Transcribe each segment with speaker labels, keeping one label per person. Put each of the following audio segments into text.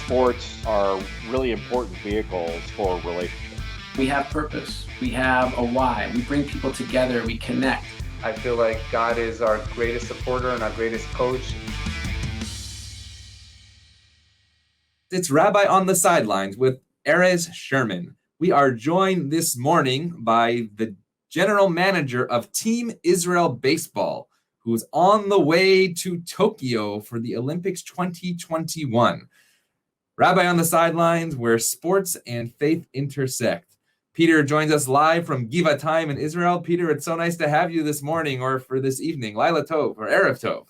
Speaker 1: sports are really important vehicles for relationships.
Speaker 2: We have purpose. We have a why. We bring people together. We connect.
Speaker 3: I feel like God is our greatest supporter and our greatest coach.
Speaker 4: It's Rabbi on the Sidelines with Erez Sherman. We are joined this morning by the general manager of Team Israel Baseball, who is on the way to Tokyo for the Olympics 2021. Rabbi on the Sidelines, where sports and faith intersect. Peter joins us live from Givatayim in Israel. Peter, it's so nice to have you this morning or for this evening. Laila Tov or Erev Tov.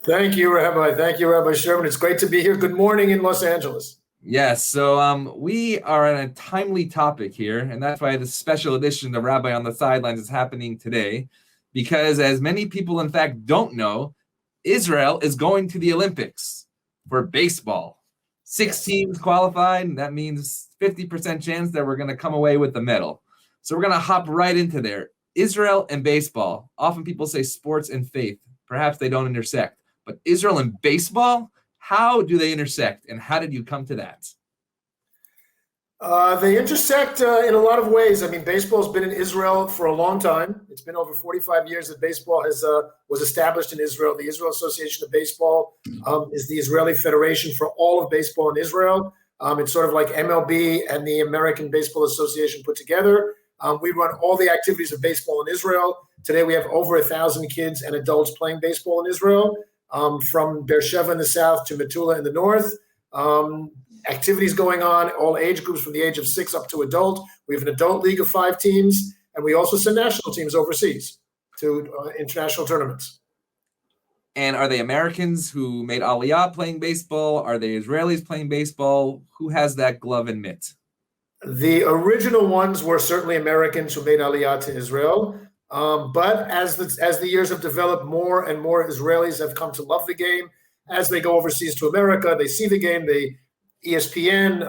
Speaker 5: Thank you, Rabbi. Thank you, Rabbi Sherman. It's great to be here. Good morning in Los Angeles.
Speaker 4: Yes, so we are on a timely topic here, and that's why this special edition of Rabbi on the Sidelines is happening today, because as many people, in fact, don't know, Israel is going to the Olympics for baseball. 6 teams qualified, and that means 50% chance that we're going to come away with the medal. So we're going to hop right into there. Israel and baseball. Often people say sports and faith. Perhaps they don't intersect. But Israel and baseball, how do they intersect, and how did you come to that?
Speaker 5: They intersect in a lot of ways. I mean, baseball's been in Israel for a long time. It's been over 45 years that baseball was established in Israel. The Israel Association of Baseball is the Israeli federation for all of baseball in Israel. It's sort of like MLB and the American Baseball Association put together. We run all the activities of baseball in Israel. Today we have over 1,000 kids and adults playing baseball in Israel, from Beersheba in the south to Metula in the north. Activities going on, all age groups from the age of 6 up to adult. We have an adult league of 5 teams, and we also send national teams overseas to international tournaments.
Speaker 4: And are they Americans who made Aliyah playing baseball? Are they Israelis playing baseball? Who has that glove and mitt?
Speaker 5: The original ones were certainly Americans who made Aliyah to Israel. But as the years have developed, more and more Israelis have come to love the game. As they go overseas to America, they see the game, ESPN,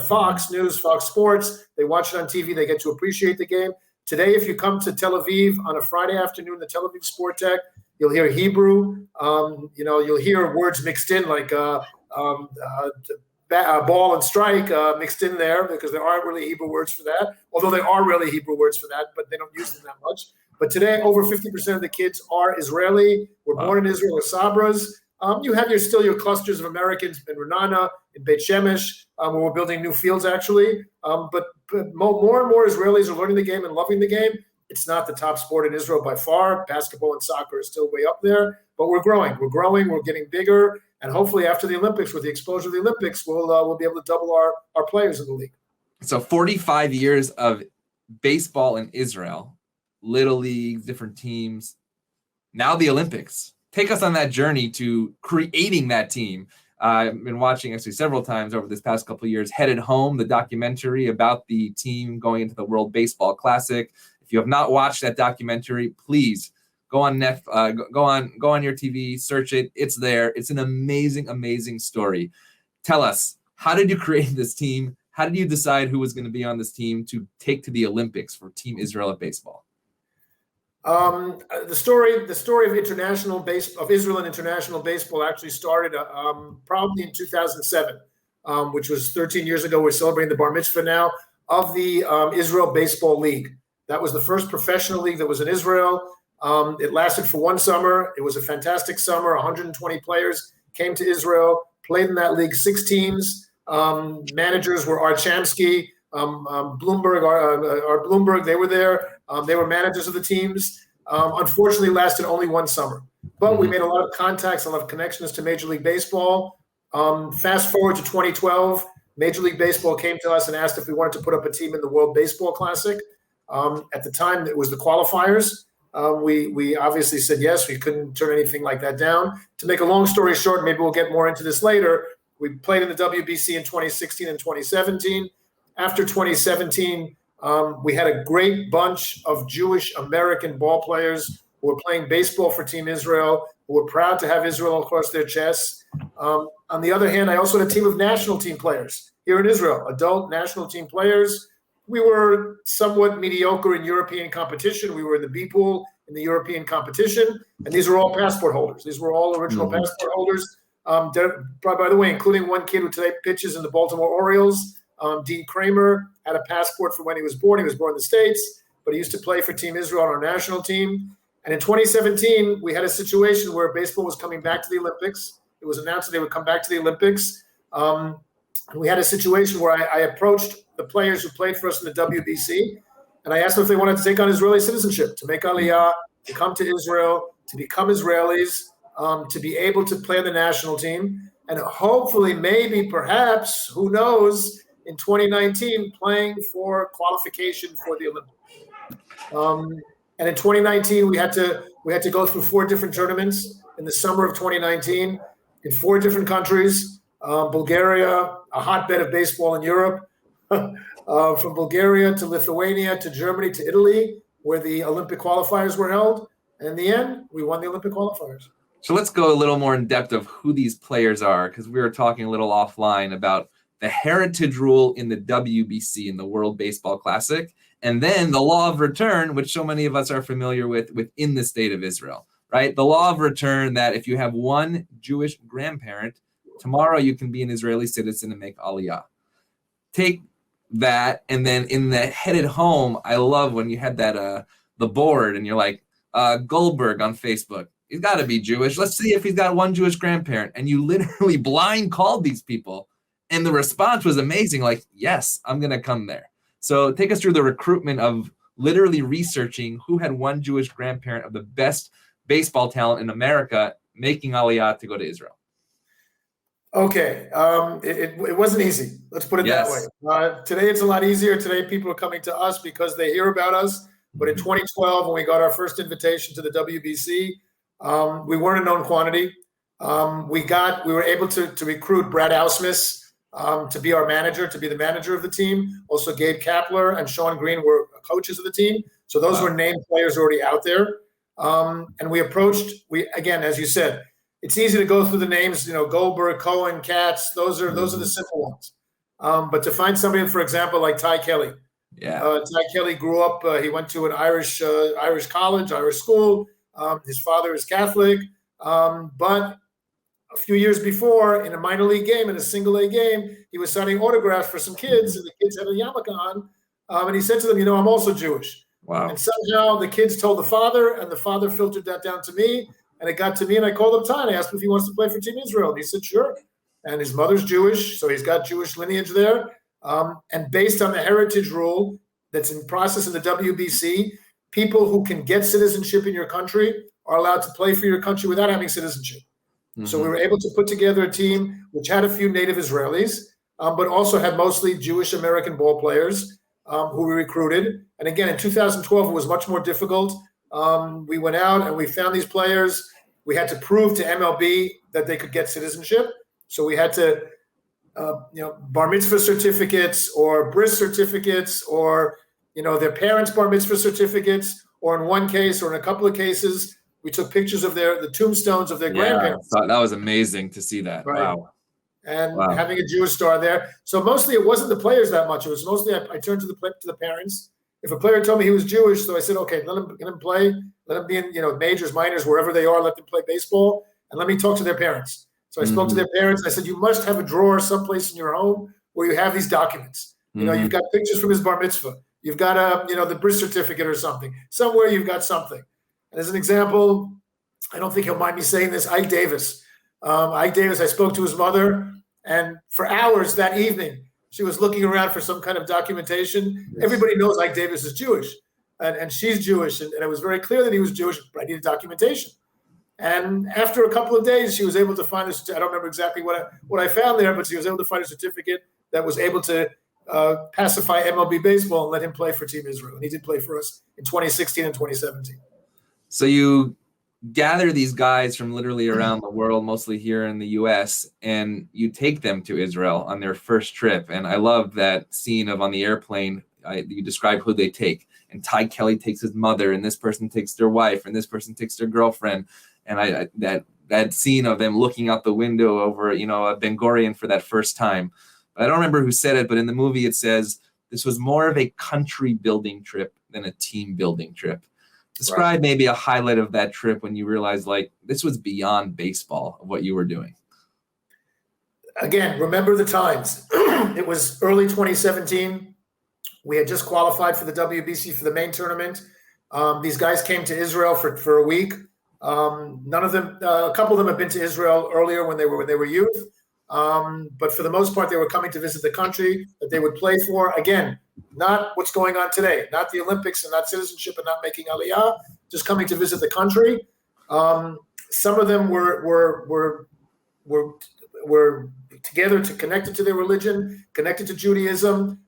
Speaker 5: Fox News, Fox Sports, they watch it on TV, they get to appreciate the game. Today, if you come to Tel Aviv on a Friday afternoon, the Tel Aviv Sport Tech, you'll hear Hebrew, you'll hear words mixed in like ball and strike mixed in there, because there aren't really Hebrew words for that, although there are really Hebrew words for that, but they don't use them that much. But today, over 50% of the kids are Israeli. We're born in Israel, we're Sabras. You have still your clusters of Americans in Renana, in Beit Shemesh, where we're building new fields, actually. But more and more Israelis are learning the game and loving the game. It's not the top sport in Israel by far. Basketball and soccer is still way up there. But we're growing. We're getting bigger. And hopefully after the Olympics, with the exposure of the Olympics, we'll be able to double our players in the league.
Speaker 4: So 45 years of baseball in Israel, little leagues, different teams. Now the Olympics. Take us on that journey to creating that team. I've been watching actually several times over this past couple of years, Headed Home, the documentary about the team going into the World Baseball Classic. If you have not watched that documentary, please go on go on your TV, search it. It's there. It's an amazing, amazing story. Tell us, how did you create this team? How did you decide who was going to be on this team to take to the Olympics for Team Israel at baseball?
Speaker 5: The story of Israel and international baseball actually started probably in 2007, which was 13 years ago. We're celebrating the bar mitzvah now of the Israel Baseball League. That was the first professional league that was in Israel. It lasted for one summer. It was a fantastic summer. 120 players came to Israel, played in that league, 6 teams. Managers were Art Shamsky, Bloomberg, our Bloomberg, they were there. They were managers of the teams. Unfortunately, lasted only one summer. But we made a lot of contacts, a lot of connections to Major League Baseball. Fast forward to 2012, Major League Baseball came to us and asked if we wanted to put up a team in the World Baseball Classic. At the time, it was the qualifiers. We obviously said yes. We couldn't turn anything like that down. To make a long story short, maybe we'll get more into this later. We played in the WBC in 2016 and 2017. After 2017, we had a great bunch of Jewish American ball players who were playing baseball for Team Israel, who were proud to have Israel across their chests. On the other hand, I also had a team of national team players here in Israel, adult national team players. We were somewhat mediocre in European competition. We were in the B pool in the European competition, and these were all passport holders. These were all original passport holders. By the way, including one kid who today pitches in the Baltimore Orioles, Dean Kramer, had a passport for when he was born. He was born in the States, but he used to play for Team Israel on our national team. And in 2017, we had a situation where baseball was coming back to the Olympics. It was announced that they would come back to the Olympics. We had a situation where I approached the players who played for us in the WBC, and I asked them if they wanted to take on Israeli citizenship, to make Aliyah, to come to Israel, to become Israelis, to be able to play on the national team, and hopefully, maybe, perhaps, who knows, in 2019, playing for qualification for the Olympics. And in 2019, we had to go through 4 different tournaments in the summer of 2019 in 4 different countries. Bulgaria, a hotbed of baseball in Europe, from Bulgaria to Lithuania to Germany to Italy, where the Olympic qualifiers were held. And in the end, we won the Olympic qualifiers.
Speaker 4: So let's go a little more in depth of who these players are, because we were talking a little offline about the heritage rule in the WBC, in the World Baseball Classic, and then the law of return, which so many of us are familiar with within the state of Israel, right? The law of return, that if you have one Jewish grandparent, tomorrow you can be an Israeli citizen and make Aliyah. Take that, and then in the headed home, I love when you had that the board, and you're like, Goldberg on Facebook. He's got to be Jewish. Let's see if he's got one Jewish grandparent. And you literally blind called these people. And the response was amazing. Like, yes, I'm going to come there. So take us through the recruitment of literally researching who had one Jewish grandparent of the best baseball talent in America, making Aliyah to go to Israel.
Speaker 5: Okay. It wasn't easy. Let's put it that way. Today, it's a lot easier. Today, people are coming to us because they hear about us. But in 2012, when we got our first invitation to the WBC, we weren't a known quantity. We were able to recruit Brad Ausmus to be our manager, to be the manager of the team. Also, Gabe Kapler and Sean Green were coaches of the team. So those were named players already out there. And we again, as you said, it's easy to go through the names, Goldberg, Cohen, Katz. Those are the simple ones. But to find somebody, for example, like Ty Kelly. Ty Kelly grew up, he went to an Irish college, Irish school. His father is Catholic. But a few years before, in a minor league game, in a single A game, he was signing autographs for some kids, and the kids had a yarmulke on. And he said to them, I'm also Jewish.
Speaker 4: Wow.
Speaker 5: And somehow the kids told the father, and the father filtered that down to me. And it got to me, and I called up Ty, and I asked him if he wants to play for Team Israel. And he said, sure. And his mother's Jewish, so he's got Jewish lineage there. And based on the heritage rule that's in process in the WBC, people who can get citizenship in your country are allowed to play for your country without having citizenship. Mm-hmm. So we were able to put together a team which had a few native Israelis, but also had mostly Jewish American ball players who we recruited. And again, in 2012, it was much more difficult. We went out and we found these players. We had to prove to MLB that they could get citizenship. So we had to, bar mitzvah certificates or bris certificates or, their parents' bar mitzvah certificates, or in one case or in a couple of cases, we took pictures of the tombstones of their grandparents.
Speaker 4: That was amazing to see that. Right. Wow.
Speaker 5: And having a Jewish star there. So mostly it wasn't the players that much. It was mostly I turned to the parents. If a player told me he was Jewish, so I said, okay, let him play. Let him be in majors, minors, wherever they are. Let them play baseball, and let me talk to their parents. So I spoke to their parents. I said, you must have a drawer someplace in your home where you have these documents. You've got pictures from his bar mitzvah. You've got the bris certificate or something. Somewhere you've got something. And as an example, I don't think he'll mind me saying this, Ike Davis. I spoke to his mother, and for hours that evening, she was looking around for some kind of documentation. Yes. Everybody knows Ike Davis is Jewish, and she's Jewish, and it was very clear that he was Jewish, but I needed documentation. And after a couple of days, she was able to find I don't remember exactly what I found there, but she was able to find a certificate that was able to pacify MLB baseball and let him play for Team Israel. And he did play for us in 2016 and 2017.
Speaker 4: So you gather these guys from literally around the world, mostly here in the U.S., and you take them to Israel on their first trip. And I love that scene of on the airplane, you describe who they take. And Ty Kelly takes his mother, and this person takes their wife, and this person takes their girlfriend. And that scene of them looking out the window over, a Ben Gurion for that first time. But I don't remember who said it, but in the movie it says this was more of a country building trip than a team building trip. Describe maybe a highlight of that trip when you realized this was beyond baseball of what you were doing.
Speaker 5: again, remember the times. It was early 2017. We had just qualified for the WBC for the main tournament. These guys came to Israel for a week. None of them, a couple of them have been to Israel earlier when they were youth. But for the most part, they were coming to visit the country that they would play for. Again, not what's going on today, not the Olympics and not citizenship and not making aliyah, just coming to visit the country. Some of them were together, connected to their religion, connected to Judaism.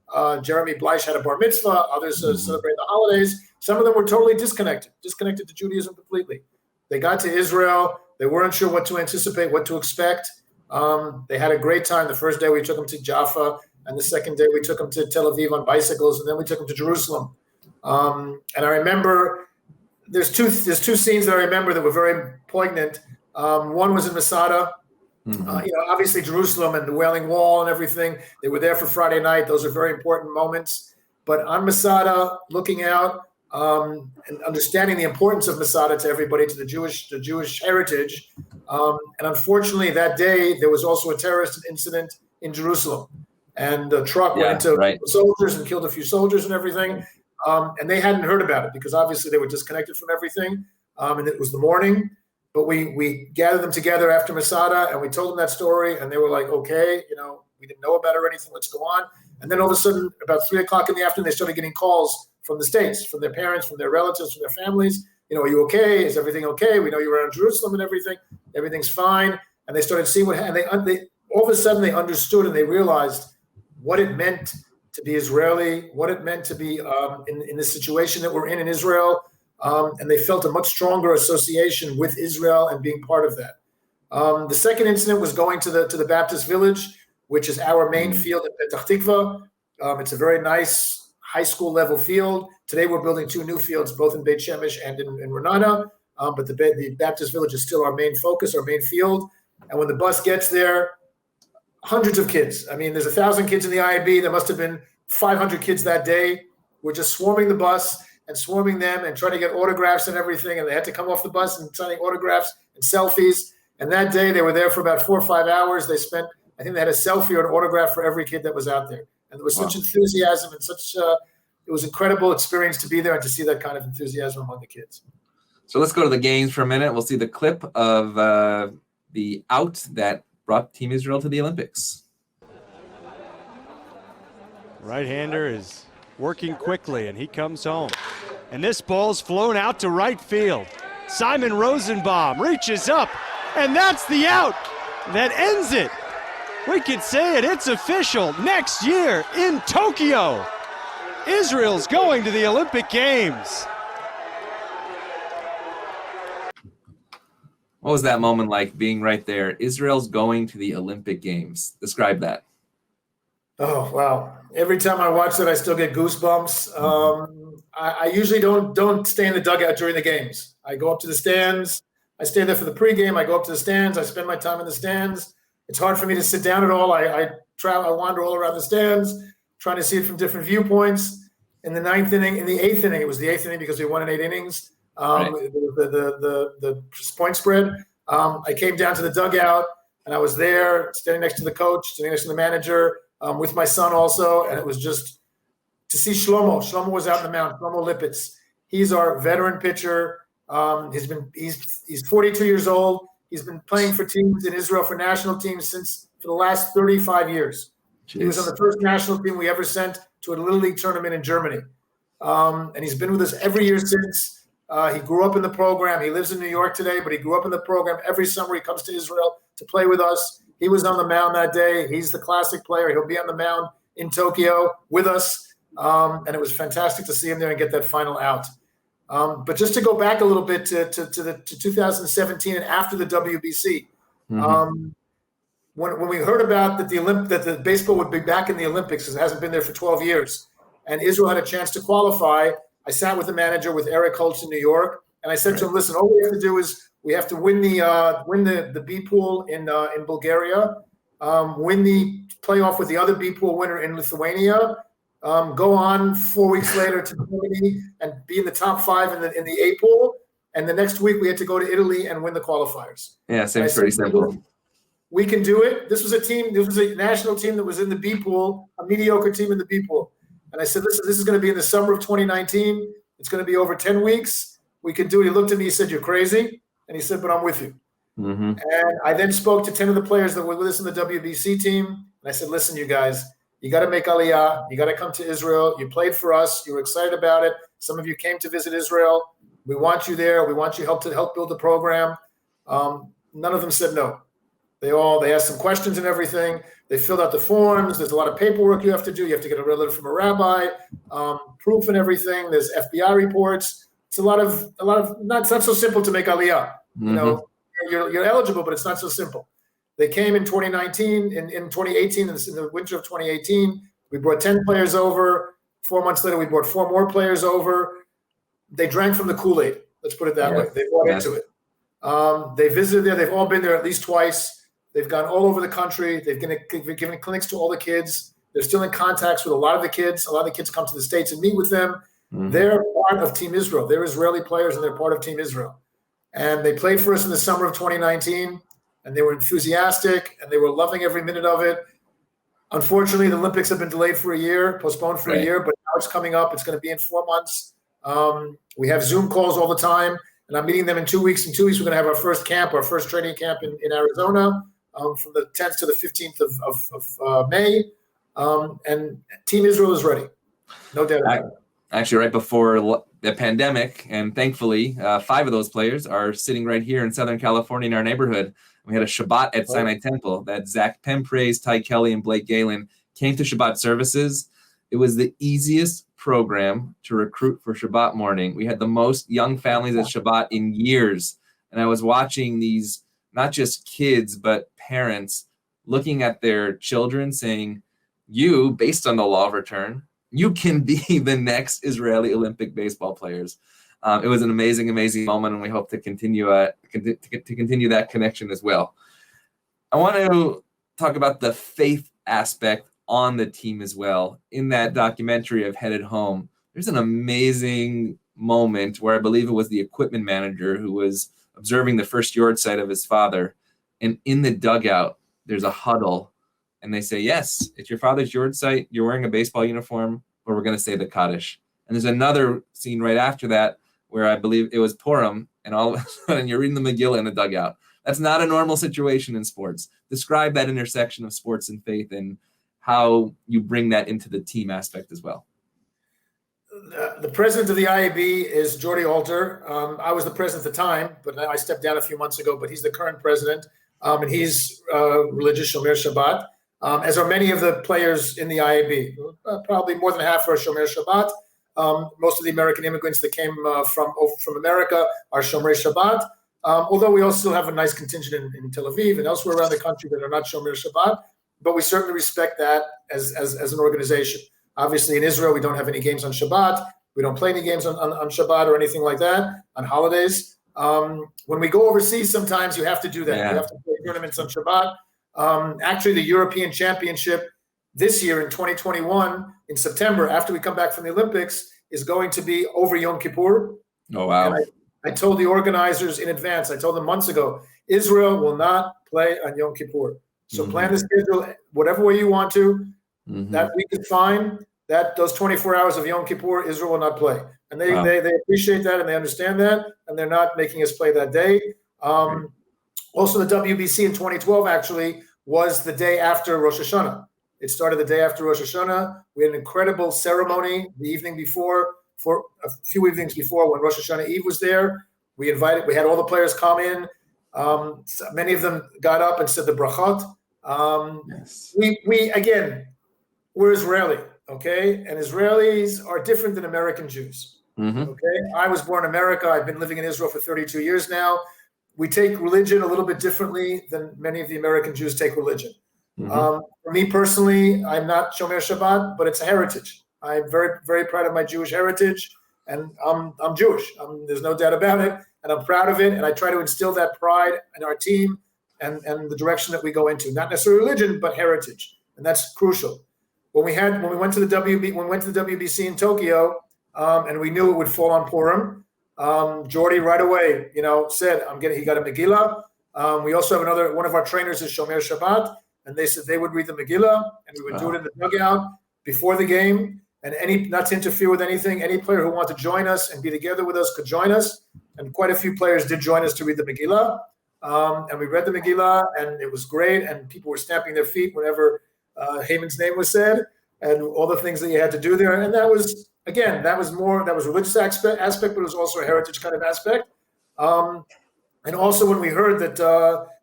Speaker 5: Jeremy Bleish had a bar mitzvah. Others celebrate the holidays. Some of them were totally disconnected to Judaism completely. They got to Israel. They weren't sure what to anticipate, what to expect. They had a great time. The first day we took them to Jaffa, and the second day we took them to Tel Aviv on bicycles, and then we took them to Jerusalem. And I remember there's two scenes that I remember that were very poignant. One was in Masada. Obviously Jerusalem and the Wailing Wall and everything. They were there for Friday night. Those are very important moments. But on Masada, looking out and understanding the importance of Masada to everybody, to the Jewish heritage. And unfortunately, that day there was also a terrorist incident in Jerusalem, and a truck went into soldiers and killed a few soldiers and everything. And they hadn't heard about it because obviously they were disconnected from everything. And it was the morning. But we gathered them together after Masada and we told them that story, and they were like, okay, we didn't know about it or anything, let's go on. And then all of a sudden, about 3:00 in the afternoon, they started getting calls from the States, from their parents, from their relatives, from their families. Are you okay? Is everything okay? We know you were in Jerusalem and everything. Everything's fine. And they started seeing and they all of a sudden they understood and they realized what it meant to be Israeli, what it meant to be in the situation that we're in Israel. And they felt a much stronger association with Israel and being part of that. The second incident was going to the Baptist village, which is our main field in Petah Tikva. It's a very nice high school level field. Today we're building 2 new fields, both in Beit Shemesh and in Renana. But the Baptist village is still our main focus, our main field. And when the bus gets there, hundreds of kids. I mean, there's 1,000 kids in the IAB. There must have been 500 kids that day. We're just swarming the bus and swarming them and trying to get autographs and everything. And they had to come off the bus and signing autographs and selfies. And that day they were there for about 4 or 5 hours. They spent, I think they had a selfie or an autograph for every kid that was out there. And there was such enthusiasm and it was an incredible experience to be there and to see that kind of enthusiasm among the kids.
Speaker 4: So let's go to the games for a minute. We'll see the clip of the out that brought Team Israel to the Olympics.
Speaker 6: Right-hander is working quickly, and he comes home. And this ball's flown out to right field. Simon Rosenbaum reaches up, and that's the out that ends it. We could say it, it's official. Next year in Tokyo, Israel's going to the Olympic Games.
Speaker 4: What was that moment like, being right there? Israel's going to the Olympic Games. Describe that.
Speaker 5: Oh, wow. Every time I watch that, I still get goosebumps. I usually don't stay in the dugout during the games. I go up to the stands. I stay there for the pregame. I go up to the stands. I spend my time in the stands. It's hard for me to sit down at all. I wander all around the stands, trying to see it from different viewpoints. In the 9th inning, in the 8th inning, it was the 8th inning because we won in 8 innings. The point spread. I came down to the dugout and I was there, standing next to the coach, standing next to the manager, with my son also, and it was just to see Shlomo. Shlomo was out in the mound. Shlomo Lipitz. He's our veteran pitcher. He's 42 years old. He's been playing for teams in Israel, for national teams for the last 35 years. Jeez. He was on the first national team we ever sent to a Little League tournament in Germany. And he's been with us every year since. He grew up in the program. He lives in New York today, but he grew up in the program. Every summer he comes to Israel to play with us. He was on the mound that day. He's the classic player. He'll be on the mound in Tokyo with us. And it was fantastic to see him there and get that final out. But just to go back a little bit to 2017 and after the WBC, when we heard about that the baseball would be back in the Olympics, because it hasn't been there for 12 years, and Israel had a chance to qualify, I sat with the manager, with Eric Holtz in New York, and I said to him, "Listen, all we have to do is we have to win the B pool in Bulgaria, win the playoff with the other B pool winner in Lithuania." Go on 4 weeks later to Germany and be in the top 5 in the A pool. And the next week we had to go to Italy and win the qualifiers.
Speaker 4: Yeah, seems pretty simple.
Speaker 5: we can do it. This was a national team that was in the B pool, a mediocre team in the B pool. And I said, listen, this is going to be in the summer of 2019. It's going to be over 10 weeks. We can do it. He looked at me, he said, you're crazy. And he said, but I'm with you.
Speaker 4: Mm-hmm.
Speaker 5: And I then spoke to 10 of the players that were with us in the WBC team. And I said, listen, you guys, you got to make Aliyah. You got to come to Israel. You played for us. You were excited about it. Some of you came to visit Israel. We want you there. We want you to help build the program. None of them said no. They asked some questions and everything. They filled out the forms. There's a lot of paperwork you have to do. You have to get a letter from a rabbi, proof and everything. There's FBI reports. It's a lot of it's not so simple to make Aliyah.
Speaker 4: Mm-hmm.
Speaker 5: You know, you're eligible, but it's not so simple. They came in 2019, in 2018, in the winter of 2018. We brought 10 players over. 4 months later, we brought 4 more players over. They drank from the Kool-Aid. Let's put it that way. They bought into it. They visited there. They've all been there at least twice. They've gone all over the country. They've given clinics to all the kids. They're still in contacts with a lot of the kids. A lot of the kids come to the States and meet with them. Mm-hmm. They're part of Team Israel. They're Israeli players, and they're part of Team Israel. And they played for us in the summer of 2019, and they were enthusiastic, and they were loving every minute of it. Unfortunately, the Olympics have been delayed for a year, postponed for a year, but now it's coming up. It's going to be in 4 months. We have Zoom calls all the time, and I'm meeting them in 2 weeks. In 2 weeks, we're going to have our first camp, our first training camp in Arizona, from the 10th to the 15th of May. And Team Israel is ready. No doubt about it.
Speaker 4: Actually, right before the pandemic, and thankfully, 5 of those players are sitting right here in Southern California in our neighborhood. We had a Shabbat at Sinai Temple that Zach Pempraise, Ty Kelly, and Blake Galen came to Shabbat services. It was the easiest program to recruit for Shabbat morning. We had the most young families at Shabbat in years. And I was watching these, not just kids, but parents looking at their children saying, you, based on the law of return, you can be the next Israeli Olympic baseball players. It was an amazing, amazing moment, and we hope to continue continue that connection as well. I want to talk about the faith aspect on the team as well. In that documentary of Headed Home, there's an amazing moment where I believe it was the equipment manager who was observing the first yard site of his father, and in the dugout, there's a huddle. And they say, yes, it's your father's yard site. You're wearing a baseball uniform, but we're going to say the Kaddish. And there's another scene right after that where I believe it was Purim, and all of a sudden you're reading the Megillah in the dugout. That's not a normal situation in sports. Describe that intersection of sports and faith and how you bring that into the team aspect as well.
Speaker 5: The president of the IAB is Jordi Alter. I was the president at the time, but I stepped down a few months ago, but he's the current president, and he's religious Shomer Shabbat. As are many of the players in the IAB. Probably more than half are Shomer Shabbat. Most of the American immigrants that came from America are Shomer Shabbat. Although we also still have a nice contingent in Tel Aviv and elsewhere around the country that are not Shomer Shabbat. But we certainly respect that as an organization. Obviously, in Israel, we don't have any games on Shabbat. We don't play any games on Shabbat or anything like that on holidays. When we go overseas, sometimes you have to do that. You have to play tournaments on Shabbat. Actually, the European Championship this year in 2021 in September, after we come back from the Olympics, is going to be over Yom Kippur.
Speaker 4: Oh, wow.
Speaker 5: And I told the organizers in advance, I told them months ago, Israel will not play on Yom Kippur. So plan the schedule whatever way you want to. That week is fine. Those 24 hours of Yom Kippur, Israel will not play. And they appreciate that and they understand that, and they're not making us play that day. Also, the WBC in 2012 actually was the day after Rosh Hashanah. It started the day after Rosh Hashanah. We had an incredible ceremony the evening before, for a few evenings before when Rosh Hashanah Eve was there. We had all the players come in. Many of them got up and said the brachot. We're Israeli, okay? And Israelis are different than American Jews, okay? I was born in America. I've been living in Israel for 32 years now. We take religion a little bit differently than many of the American Jews take religion. For me personally, I'm not Shomer Shabbat, but it's a heritage. I'm very, very proud of my Jewish heritage, and I'm Jewish. There's no doubt about it, and I'm proud of it, and I try to instill that pride in our team and the direction that we go into. Not necessarily religion, but heritage, and that's crucial. When we went to the WBC in Tokyo, and we knew it would fall on Purim, Jordi right away, said, he got a Megillah. We also have one of our trainers is Shomer Shabbat, and they said they would read the Megillah, and we would do it in the dugout before the game, and not to interfere with anything. Any player who wanted to join us and be together with us could join us, and quite a few players did join us to read the Megillah. And we read the Megillah, and it was great, and people were stamping their feet whenever Haman's name was said, and all the things that you had to do there. And that was religious aspect, but it was also a heritage kind of aspect. And also when we heard that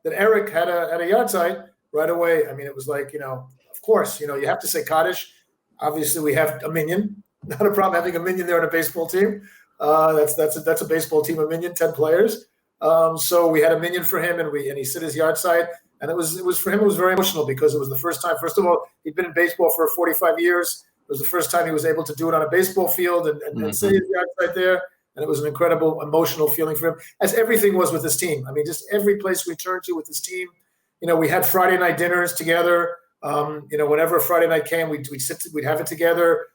Speaker 5: Eric had a yahrzeit right away, I mean, it was like, of course, you have to say Kaddish. Obviously, we have a minyan. Not a problem having a minyan there on a baseball team. That's a baseball team, a minyan, 10 players. So we had a minyan for him, and he said his yahrzeit, and it was for him. It was very emotional because it was the first time. First of all, he'd been in baseball for 45 years. It was the first time he was able to do it on a baseball field and say his yahrzeit there. And it was an incredible emotional feeling for him, as everything was with his team. I mean, just every place we turned to with his team. We had Friday night dinners together. Whenever Friday night came, we'd have it together.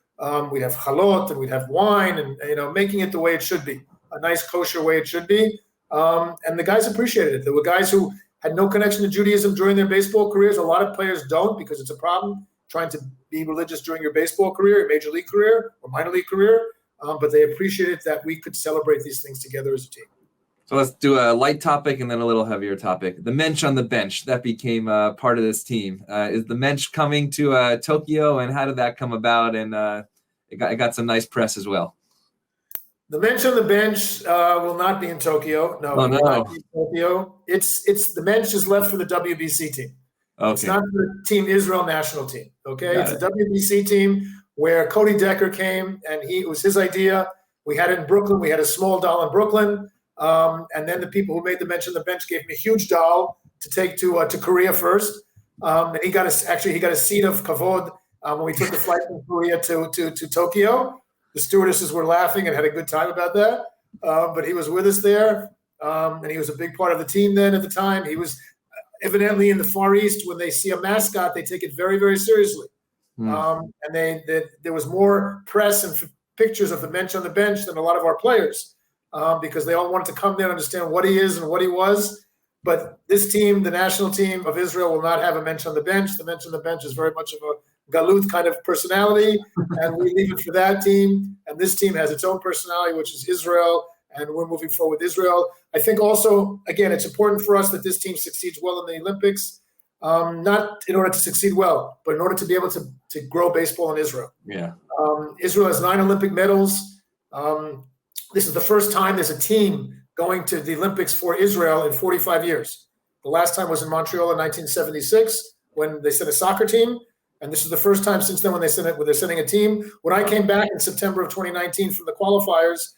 Speaker 5: We'd have chalot and we'd have wine, and making it the way it should be, a nice kosher way it should be. And the guys appreciated it. There were guys who had no connection to Judaism during their baseball careers. A lot of players don't, because it's a problem trying to be religious during your baseball career, your major league career, or minor league career. But they appreciated that we could celebrate these things together as a team.
Speaker 4: So let's do a light topic and then a little heavier topic. The mensch on the bench, that became part of this team. Is the mensch coming to Tokyo, and how did that come about? And it got some nice press as well.
Speaker 5: The mensch on the bench will not be in Tokyo. No,
Speaker 4: oh, no.
Speaker 5: Will not be in Tokyo. It's the mensch is left for the WBC team.
Speaker 4: Okay.
Speaker 5: It's not the Team Israel national team. Okay, it's a WBC team where Cody Decker came, and it was his idea. We had it in Brooklyn. We had a small doll in Brooklyn. And then the people who made the mensch on the bench gave him a huge doll to take to Korea first. And he got a seat of kavod when we took the flight from Korea to Tokyo. The stewardesses were laughing and had a good time about that. But he was with us there, and he was a big part of the team then at the time. He was evidently in the Far East. When they see a mascot, they take it very, very seriously. And there was more press and pictures of the mensch on the bench than a lot of our players, because they all wanted to come there and understand what he is and what he was. But this team, the national team of Israel, will not have a mensch on the bench. The mensch on the bench is very much of a galut kind of personality, and we leave it for that team. And this team has its own personality, which is Israel, and we're moving forward with Israel. I think also, again, it's important for us that this team succeeds well in the Olympics. Not in order to succeed well, but in order to be able to grow baseball in Israel.
Speaker 4: Yeah.
Speaker 5: Israel has 9 Olympic medals. This is the first time there's a team going to the Olympics for Israel in 45 years. The last time was in Montreal in 1976 when they sent a soccer team. And this is the first time since then when they're sending a team. When I came back in September of 2019 from the qualifiers,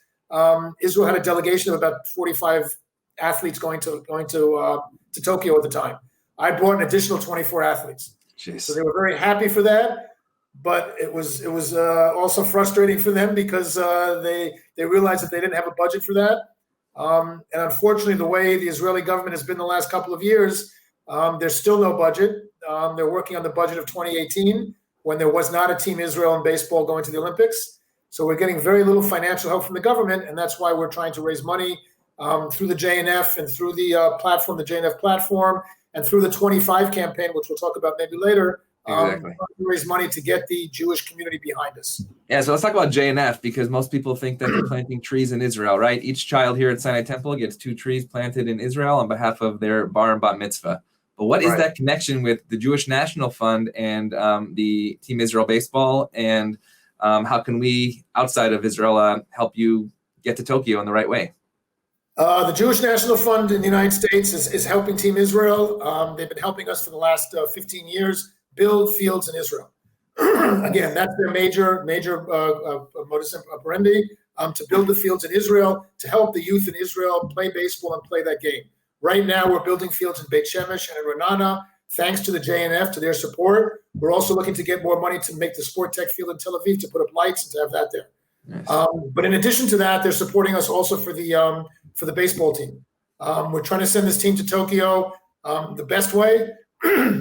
Speaker 5: Israel had a delegation of about 45 athletes going to Tokyo at the time. I brought an additional 24 athletes.
Speaker 4: Jeez. So
Speaker 5: they were very happy for that, but it was also frustrating for them because they realized that they didn't have a budget for that. And unfortunately, the way the Israeli government has been the last couple of years, there's still no budget. They're working on the budget of 2018 when there was not a Team Israel in baseball going to the Olympics. So we're getting very little financial help from the government, and that's why we're trying to raise money through the JNF and through the platform, the JNF platform, and through the 25 campaign, which we'll talk about maybe later,
Speaker 4: exactly.
Speaker 5: To raise money to get the Jewish community behind us.
Speaker 4: Yeah, so let's talk about JNF, because most people think that they're planting trees in Israel, right? Each child here at Sinai Temple gets 2 trees planted in Israel on behalf of their bar and bat mitzvah. But what is that connection with the Jewish National Fund and the Team Israel Baseball? And how can we, outside of Israel, help you get to Tokyo in the right way?
Speaker 5: The Jewish National Fund in the United States is helping Team Israel. They've been helping us for the last 15 years build fields in Israel. Again, that's their major modus operandi, to build the fields in Israel, to help the youth in Israel play baseball and play that game. Right now, we're building fields in Beit Shemesh and in Renana, thanks to the JNF, to their support. We're also looking to get more money to make the Sport Tech field in Tel Aviv, to put up lights and to have that there. Nice. But in addition to that, they're supporting us also for the baseball team. We're trying to send this team to Tokyo the best way.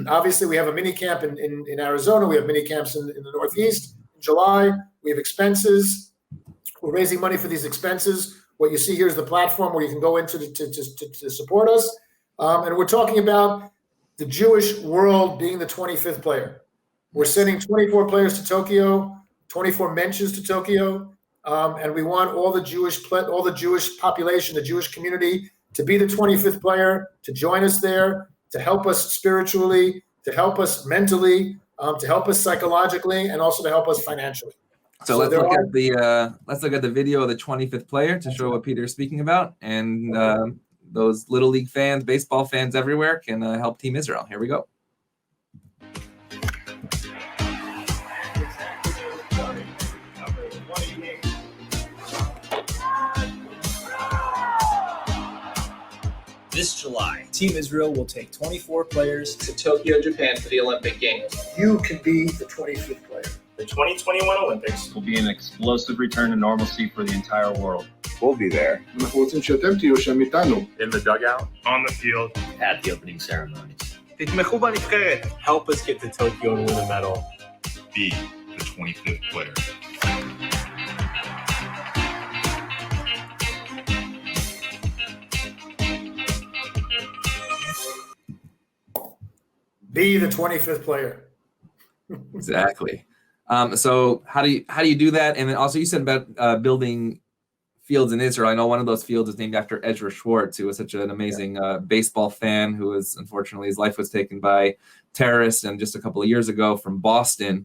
Speaker 5: Obviously, we have a mini camp in Arizona. We have mini camps in the Northeast in July. We have expenses. We're raising money for these expenses. What you see here is the platform where you can go into to support us. And we're talking about the Jewish world being the 25th player. We're sending 24 players to Tokyo, 24 mentions to Tokyo, and we want all the Jewish population, the Jewish community, to be the 25th player, to join us there, to help us spiritually, to help us mentally, to help us psychologically, and also to help us financially.
Speaker 4: So let's look at the video of the 25th player to show what Peter's speaking about, and those Little League fans, baseball fans everywhere can help Team Israel. Here we go.
Speaker 7: This July, Team Israel will take 24 players to Tokyo, Japan for the Olympic Games.
Speaker 5: You can be the 25th player.
Speaker 7: The 2021 Olympics
Speaker 8: will be an explosive return to normalcy for the entire world.
Speaker 9: We'll be there.
Speaker 10: In the
Speaker 11: dugout, on the field,
Speaker 7: at the opening ceremonies.
Speaker 11: help us get to Tokyo and win a medal.
Speaker 12: Be the 25th player.
Speaker 5: Be the 25th player.
Speaker 4: Exactly. So how do you do that? And then also you said about building fields in Israel. I know one of those fields is named after Ezra Schwartz, who was such an amazing baseball fan who was, unfortunately, his life was taken by terrorists and just a couple of years ago from Boston.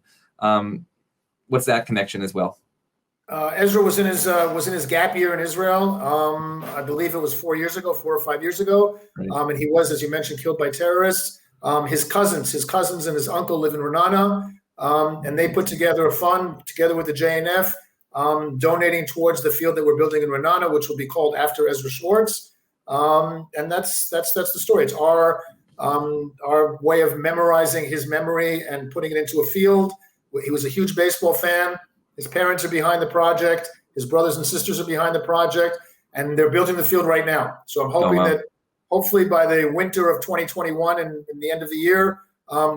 Speaker 4: What's that connection as well?
Speaker 5: Ezra was in his gap year in Israel. I believe it was 4 or 5 years ago.
Speaker 4: Right.
Speaker 5: And he was, as you mentioned, killed by terrorists. His cousins and his uncle live in Renana. And they put together a fund together with the JNF, donating towards the field that we're building in Renana, which will be called after Ezra Schwartz. And that's the story. It's our way of memorizing his memory and putting it into a field. He was a huge baseball fan. His parents are behind the project. His brothers and sisters are behind the project, and they're building the field right now. So I'm hoping that hopefully by the winter of 2021 and in the end of the year,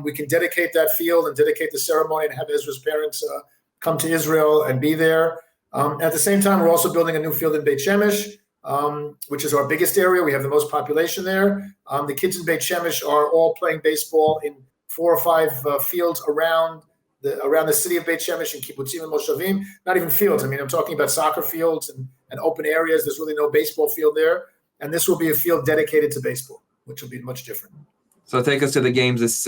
Speaker 5: we can dedicate that field and dedicate the ceremony and have Ezra's parents come to Israel and be there. At the same time, we're also building a new field in Beit Shemesh, which is our biggest area. We have the most population there. The kids in Beit Shemesh are all playing baseball in 4 or 5 fields around the city of Beit Shemesh and kibbutzim and moshavim. Not even fields. I mean, I'm talking about soccer fields and open areas. There's really no baseball field there. And this will be a field dedicated to baseball, which will be much different.
Speaker 4: So take us to the games this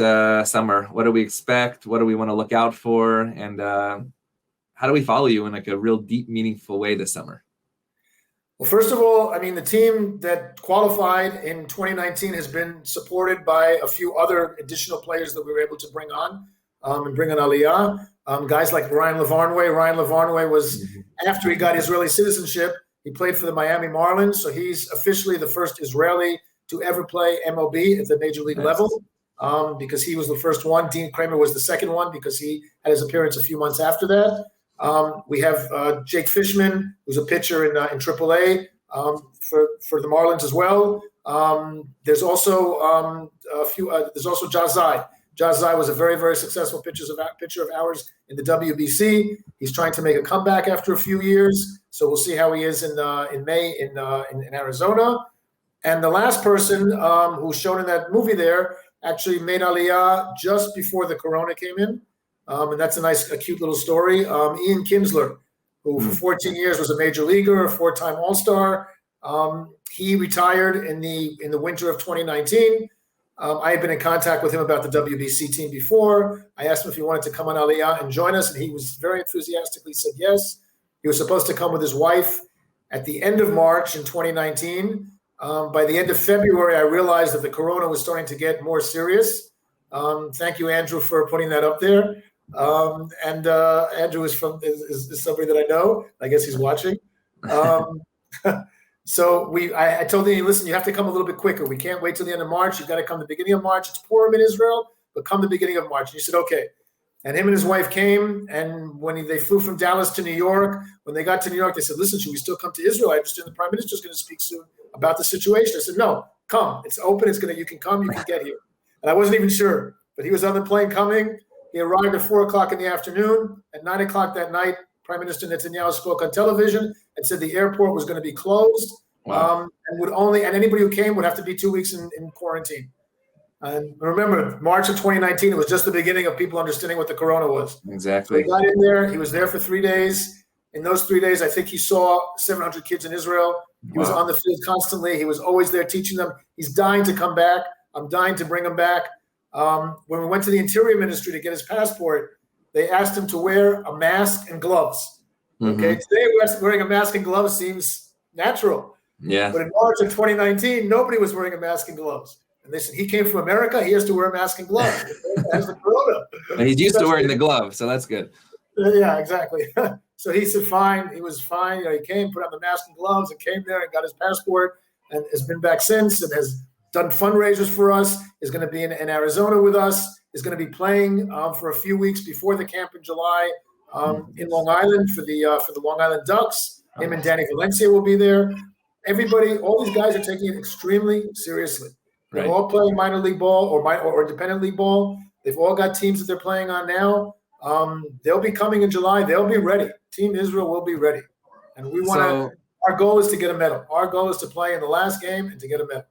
Speaker 4: summer. What do we expect? What do we want to look out for? And how do we follow you in like a real deep, meaningful way this summer?
Speaker 5: Well, first of all, I mean, the team that qualified in 2019 has been supported by a few other additional players that we were able to bring on and bring on Aliyah. Guys like Ryan Lavarnway. Ryan Lavarnway was, after he got Israeli citizenship, he played for the Miami Marlins. So he's officially the first Israeli to ever play MLB at the major league level because he was the first one. Dean Kramer was the second one because he had his appearance a few months after that. We have Jake Fishman, who's a pitcher in AAA for the Marlins as well. There's also there's also Jazai. Jazai was a very, very successful pitcher of ours in the WBC. He's trying to make a comeback after a few years, so we'll see how he is in May in Arizona. And the last person who's shown in that movie there actually made Aliyah just before the Corona came in. And that's a cute little story. Ian Kinsler, who for 14 years was a major leaguer, a 4-time All-Star. He retired in the winter of 2019. I had been in contact with him about the WBC team before. I asked him if he wanted to come on Aliyah and join us, and he was very enthusiastically said yes. He was supposed to come with his wife at the end of March in 2019. By the end of February, I realized that the Corona was starting to get more serious. Thank you, Andrew, for putting that up there. Andrew is somebody that I know. I guess he's watching. So I told him, listen, you have to come a little bit quicker. We can't wait till the end of March. You've got to come the beginning of March. It's Purim in Israel, but come the beginning of March. And he said, okay. And him and his wife came, and when they flew from Dallas to New York, when they got to New York, they said, listen, should we still come to Israel? I understand the Prime Minister is going to speak soon about the situation. I said, no, come. It's open. You can come. You can get here. And I wasn't even sure, but he was on the plane coming. He arrived at 4:00 in the afternoon. At 9:00 that night, Prime Minister Netanyahu spoke on television and said the airport was going to be closed
Speaker 4: Wow.
Speaker 5: And anybody who came would have to be 2 weeks in quarantine. And remember, March of 2019, it was just the beginning of people understanding what the corona was.
Speaker 4: Exactly.
Speaker 5: So he got in there. He was there for 3 days. In those 3 days, I think he saw 700 kids in Israel. He was on the field constantly. He was always there teaching them. He's dying to come back. I'm dying to bring him back. When we went to the Interior Ministry to get his passport, they asked him to wear a mask and gloves. Okay, today wearing a mask and gloves seems natural.
Speaker 4: Yeah.
Speaker 5: But in March of 2019, nobody was wearing a mask and gloves. And they said, he came from America, he has to wear a mask and gloves. Has the corona.
Speaker 4: And he's used to wearing the glove, so that's good.
Speaker 5: Yeah, exactly. So he said fine. He was fine. He came, put on the mask and gloves, and came there and got his passport, and has been back since, and has done fundraisers for us. Is going to be in Arizona with us. Is going to be playing for a few weeks before the camp in July in Long Island for the Long Island Ducks. Him and Danny Valencia will be there. Everybody, all these guys are taking it extremely seriously. They're all playing minor league ball or independent league ball. They've all got teams that they're playing on now. They'll be coming in July. They'll be ready. Team Israel will be ready. And we want to, our goal is to get a medal. Our goal is to play in the last game and to get a medal.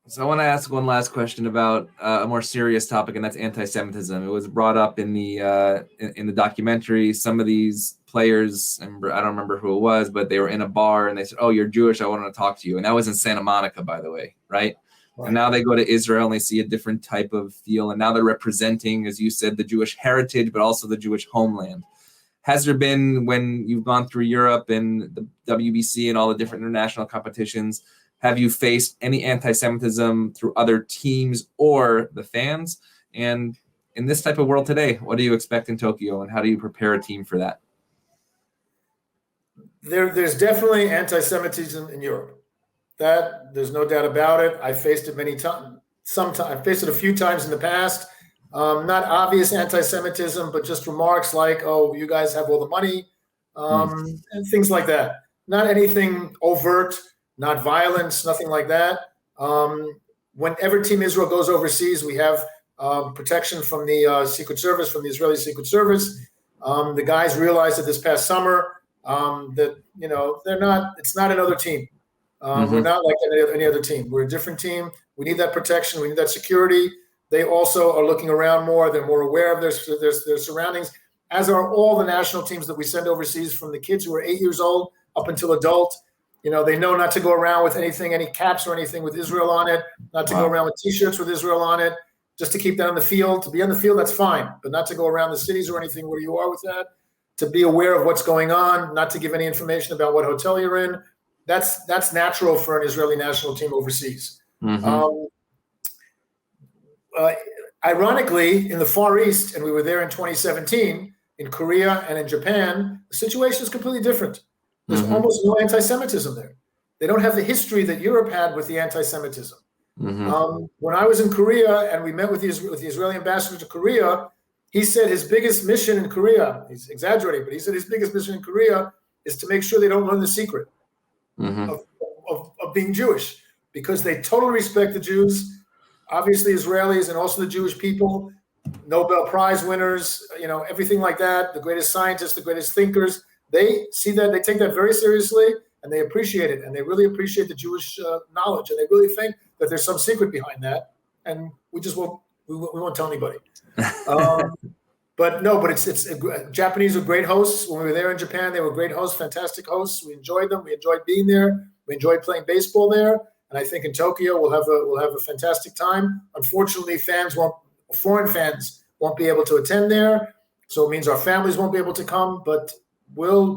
Speaker 4: So I want to ask one last question about a more serious topic, and that's anti-Semitism. It was brought up in the documentary. Some of these players, and I don't remember who it was, but they were in a bar and they said, "Oh, you're Jewish. I want to talk to you." And that was in Santa Monica, by the way, right? And now they go to Israel and they see a different type of feel. And now they're representing, as you said, the Jewish heritage, but also the Jewish homeland. Has there been, when you've gone through Europe and the WBC and all the different international competitions, have you faced any anti-Semitism through other teams or the fans? And in this type of world today, what do you expect in Tokyo, and how do you prepare a team for that?
Speaker 5: There's definitely anti-Semitism in Europe. That there's no doubt about it. I faced it many times. I faced it a few times in the past. Not obvious anti-Semitism, but just remarks like, "Oh, you guys have all the money," and things like that. Not anything overt, not violence, nothing like that. Whenever Team Israel goes overseas, we have protection from the Secret Service, from the Israeli Secret Service. The guys realized that this past summer that it's not another team. We're not like any other team. We're a different team. We need that protection. We need that security. They also are looking around more. They're more aware of their surroundings, as are all the national teams that we send overseas, from the kids who are 8 years old up until adult. They know not to go around with anything, any caps or anything with Israel on it, not to go around with T-shirts with Israel on it, just to keep that on the field. To be on the field, that's fine, but not to go around the cities or anything where you are with that. To be aware of what's going on, not to give any information about what hotel you're in. That's natural for an Israeli national team overseas. Ironically, in the Far East, and we were there in 2017, in Korea and in Japan, the situation is completely different. There's almost no anti-Semitism there. They don't have the history that Europe had with the anti-Semitism. When I was in Korea and we met with the Israeli ambassador to Korea, he said his biggest mission in Korea, he's exaggerating, but he said his biggest mission in Korea is to make sure they don't learn the secret of being Jewish, because they totally respect the Jews, obviously Israelis, and also the Jewish people, Nobel Prize winners, everything like that, the greatest scientists, the greatest thinkers. They see that, they take that very seriously, and they appreciate it, and they really appreciate the Jewish knowledge, and they really think that there's some secret behind that, and we won't tell anybody. But Japanese are great hosts. When we were there in Japan, they were great hosts, fantastic hosts. We enjoyed them. We enjoyed being there. We enjoyed playing baseball there. And I think in Tokyo we'll have a fantastic time. Unfortunately, foreign fans won't be able to attend there, so it means our families won't be able to come. But we'll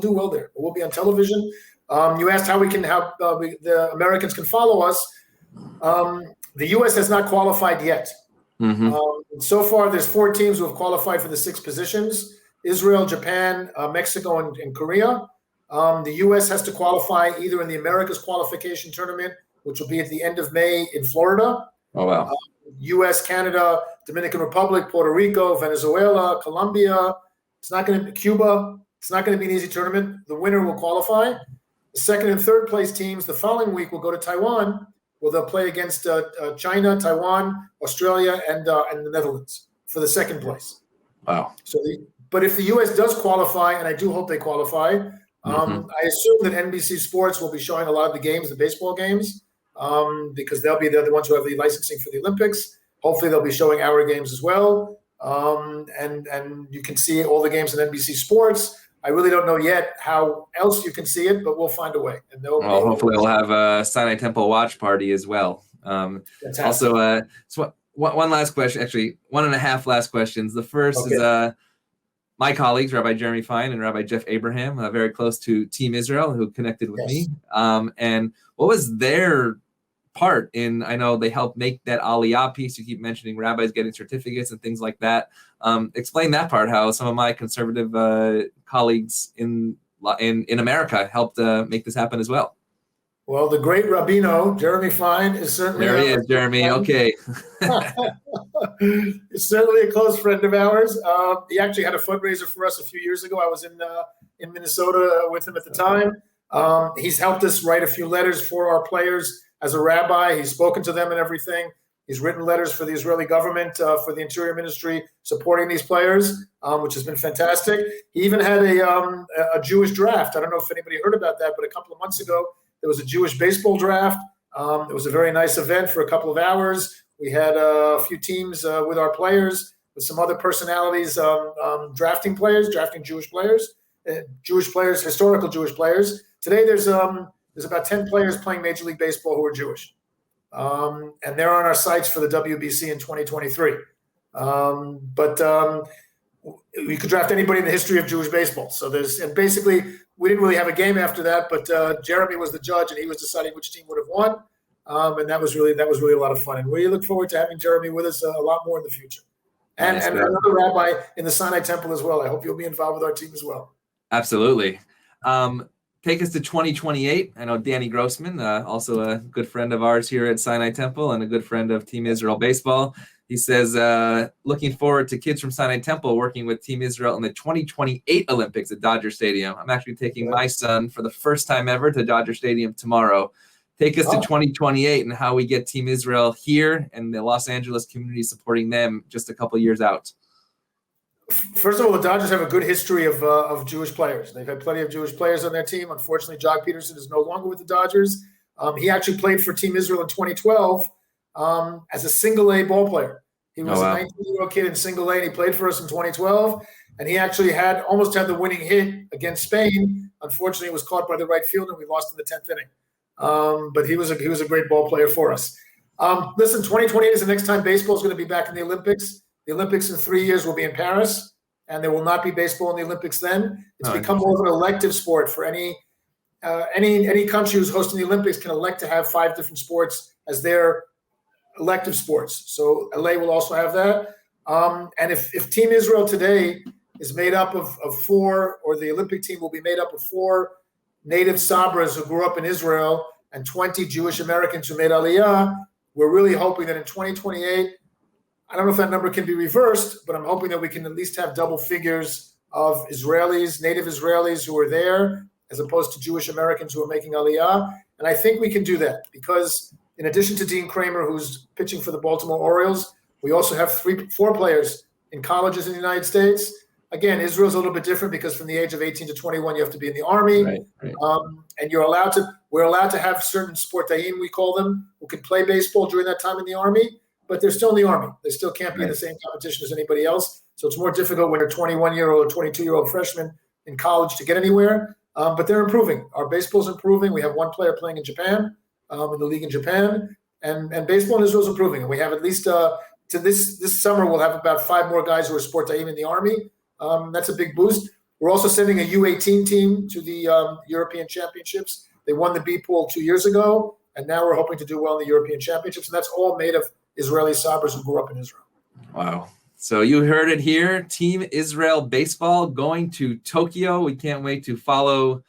Speaker 5: do well there. We'll be on television. You asked how the Americans can follow us. The U.S. has not qualified yet. So far, there's 4 teams who have qualified for the 6 positions: Israel, Japan, Mexico, and Korea. The U.S. has to qualify either in the Americas qualification tournament, which will be at the end of May in Florida.
Speaker 4: Oh, wow.
Speaker 5: U.S., Canada, Dominican Republic, Puerto Rico, Venezuela, Colombia. It's not going to be Cuba. It's not going to be an easy tournament. The winner will qualify. The second and third place teams the following week will go to Taiwan, where they'll play against China, Taiwan, Australia, and the Netherlands for the second place.
Speaker 4: Wow.
Speaker 5: But if the U.S. does qualify, and I do hope they qualify, I assume that NBC Sports will be showing a lot of the games, the baseball games, because they're the ones who have the licensing for the Olympics. Hopefully they'll be showing our games as well. And you can see all the games on NBC Sports. I really don't know yet how else you can see it, but we'll find a way. And
Speaker 4: hopefully we'll have a Sinai Temple watch party as well. Also, so one last question, actually, 1.5 last questions. The first is my colleagues, Rabbi Jeremy Fine and Rabbi Jeff Abraham, very close to Team Israel, who connected with me. And what was their part in, I know they helped make that Aliyah piece. You keep mentioning rabbis getting certificates and things like that. Explain that part, how some of my conservative colleagues in America helped make this happen as well.
Speaker 5: Well, the great Rabbino, Jeremy Fine, is certainly...
Speaker 4: There he is, Jeremy. Okay.
Speaker 5: He's certainly a close friend of ours. He actually had a fundraiser for us a few years ago. I was in Minnesota with him at the time. He's helped us write a few letters for our players as a rabbi. He's spoken to them and everything. He's written letters for the Israeli government, for the Interior Ministry, supporting these players, which has been fantastic. He even had a Jewish draft. I don't know if anybody heard about that, but a couple of months ago, there was a Jewish baseball draft. It was a very nice event for a couple of hours. We had a few teams with our players, with some other personalities drafting Jewish players, historical Jewish players. Today, there's about 10 players playing Major League Baseball who are Jewish. And they're on our sites for the WBC in 2023. But we could draft anybody in the history of Jewish baseball. So and basically, we didn't really have a game after that, but Jeremy was the judge and he was deciding which team would have won. And that was really a lot of fun. And we look forward to having Jeremy with us a lot more in the future. And another rabbi in the Sinai Temple as well. I hope you'll be involved with our team as well.
Speaker 4: Absolutely. Take us to 2028. I know Danny Grossman, also a good friend of ours here at Sinai Temple and a good friend of Team Israel Baseball. He says, looking forward to kids from Sinai Temple working with Team Israel in the 2028 Olympics at Dodger Stadium. I'm actually taking my son for the first time ever to Dodger Stadium tomorrow. Take us to 2028 and how we get Team Israel here and the Los Angeles community supporting them just a couple years out.
Speaker 5: First of all, the Dodgers have a good history of Jewish players. They've had plenty of Jewish players on their team. Unfortunately, Jock Peterson is no longer with the Dodgers. He actually played for Team Israel in 2012 as a single-A ball player. He was a 19-year-old kid in single-A, and he played for us in 2012. And he actually almost had the winning hit against Spain. Unfortunately, it was caught by the right fielder, and we lost in the 10th inning. But he was a great ball player for us. Listen, 2028 is the next time baseball is going to be back in the Olympics. The Olympics in 3 years will be in Paris, and there will not be baseball in the Olympics then. It's become more of an elective sport for any country who's hosting the Olympics can elect to have 5 different sports as their elective sports. So LA will also have that. And if Team Israel today is made up of 4, or the Olympic team will be made up of 4 native Sabras who grew up in Israel and 20 Jewish Americans who made Aliyah, we're really hoping that in 2028, I don't know if that number can be reversed, but I'm hoping that we can at least have double figures of Israelis, native Israelis who are there, as opposed to Jewish Americans who are making Aliyah. And I think we can do that because in addition to Dean Kramer, who's pitching for the Baltimore Orioles, we also have 4 players in colleges in the United States. Again, Israel's a little bit different because from the age of 18 to 21, you have to be in the Army. Right. And we're allowed to have certain sportayim, we call them, who can play baseball during that time in the Army. But they're still in the Army. They still can't be in the same competition as anybody else. So it's more difficult when you're a 21-year-old or 22-year-old freshman in college to get anywhere. But they're improving. Our baseball's improving. We have 1 player playing in Japan, in the league in Japan. And baseball in Israel is improving. And we have at least to this summer, we'll have about 5 more guys who are sportayim in the Army. That's a big boost. We're also sending a U18 team to the European Championships. They won the B pool 2 years ago. And now we're hoping to do well in the European Championships. And that's all made of Israeli Sabras who grew up in Israel.
Speaker 4: Wow. So you heard it here. Team Israel Baseball going to Tokyo. We can't wait to follow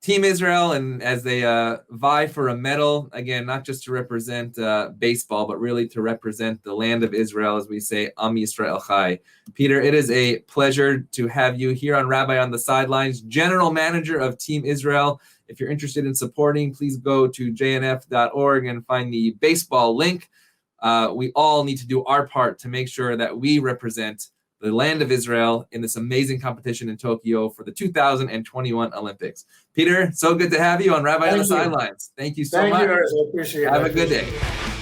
Speaker 4: Team Israel and as they vie for a medal. Again, not just to represent baseball, but really to represent the land of Israel, as we say, Am Yisrael Chai. Peter, it is a pleasure to have you here on Rabbi on the Sidelines, General Manager of Team Israel. If you're interested in supporting, please go to jnf.org and find the baseball link. We all need to do our part to make sure that we represent the land of Israel, in this amazing competition in Tokyo for the 2021 Olympics. Peter, so good to have you on Rabbi on the Sidelines. Thank you so much.
Speaker 5: Thank you, Ernest. I appreciate it.
Speaker 4: Have a good day.